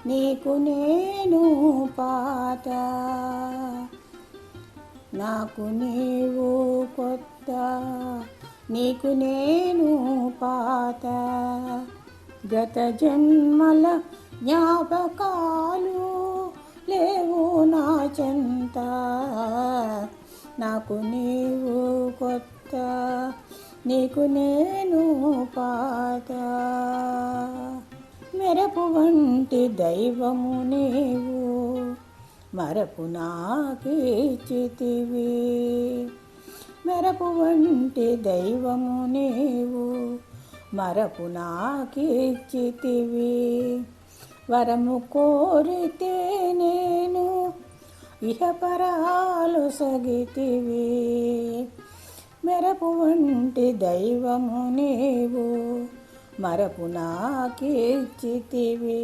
నీకు నేను పాత, నాకు నీవు కొత్త, నీకు నేను పాత. గత జన్మల జ్ఞాపకాలు లేవు నా చెంత, నాకు నీవు కొత్త, నీకు నేను పాత. మెరపు వంటి దైవము నీవు, మరపు నాకిచ్చితివి. మెరపు వంటి దైవము నీవు, మరపు నాకిచ్చితివి. వరము కోరితే నేను ఇహపరాలు సగితివి. మెరపు వంటి దైవము నీవు, మరపు నాకిచ్చితివి.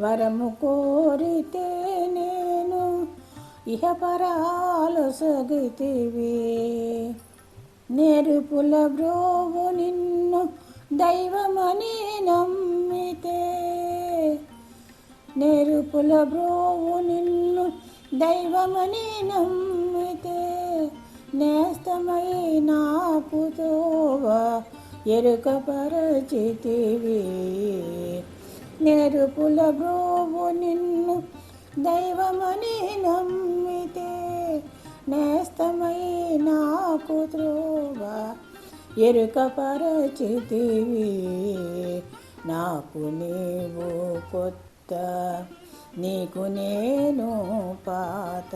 వరము కోరితే నేను ఇహపరాలు సగితివి. నెరుపుల బ్రోవు నిన్ను దైవమని నమ్మితే, నెరుపుల బ్రోవు నిన్ను దైవమని నమ్మితే, నేస్తమై నాకు తోవ ఎరుకపరచితివి. నెరుపుల బ్రోవు నిన్ను దైవమని నమ్మితే, నేస్తమై నాకు త్రోవ ఎరుకపరచితివి. నాకు నీవు కొత్త, నీకు నేను పాత.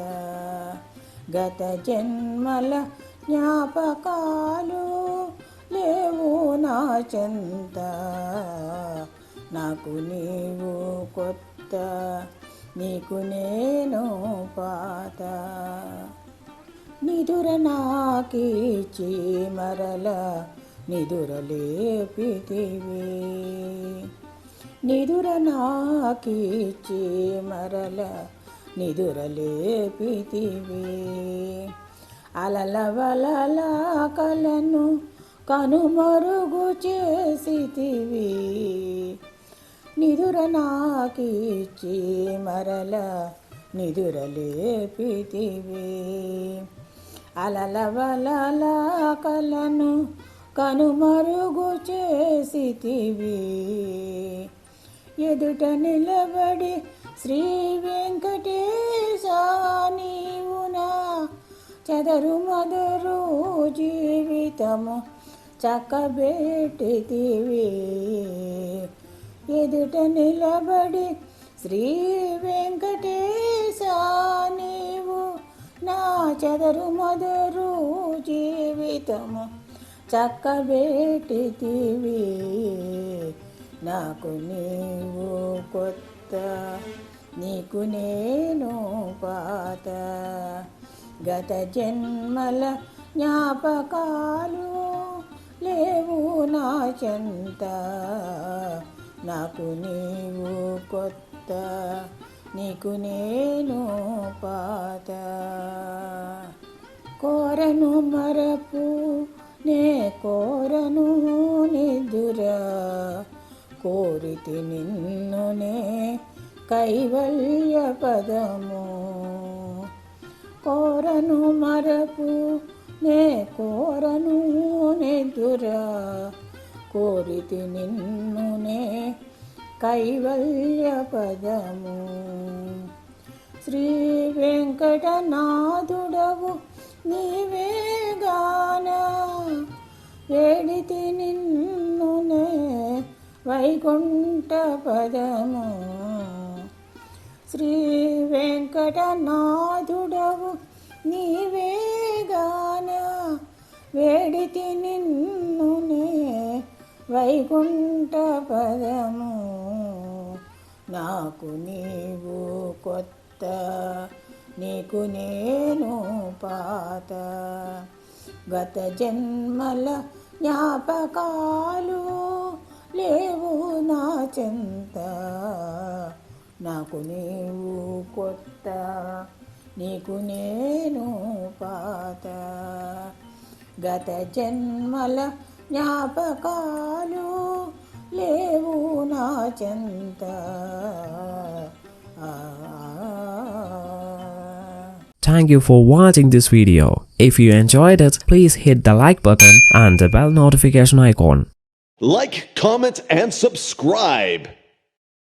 గత జన్మల జ్ఞాపకాలు లేవు నా చెంత, నాకు నీవు కొత్త, నీకు నేను పాత. నిదుర నాకిచ్చి మరల నిదురలేపితివి. నిదుర నాకిచ్చి మరల నిదురలేపితివి. అలల వలల కలను కనుమరుగు చేసితివి. నిదుర నాకిచ్చి మరల నిదురలేపితివి. అలల వలల కలను కనుమరుగు చేసితివి. ఎదుట నిలబడి శ్రీ వెంకటేశ నీవు నా చెదరు మదరు జీవితము చక్కబెట్టితివి. ఎదుట నిలబడి శ్రీ వెంకటేశ నీవు నా చెదరు మదరు జీవితము చక్కబెట్టితివి. నాకు నీవు కొత్త, నీకు నేను పాత. గత జన్మల జ్ఞాపకాలు లేవు నా చెంత, నాకు నీవు కొత్త, నీకు నేను పాత. కోరను మరపు నే కోరను నిదుర, కోరితి నిన్నునే కైవల్య పదము. కోరను మరపు నే కోరను నిదుర, కోరితి నిన్నునే కైవల్య పదము. శ్రీ వెంకటనాథుడవు నీవే గాన, వేడితి నిన్నునే వైకుంఠ పదము. శ్రీ వెంకటనాథుడవు నీవే గాన, వేడితి నిన్నునే వైకుంఠ పదము. నాకు నీవు కొత్త, నీకు నేను పాత. గత జన్మల జ్ఞాపకాలు లేవు నా చెంత, నాకు నీవు కొత్త, నీకు నేను పాత. గత జన్మల జ్ఞాపకాలు లేవు నా చెంత. Thank you for watching this video. If you enjoyed it, please hit the like button and the bell notification icon. Like, comment, and subscribe.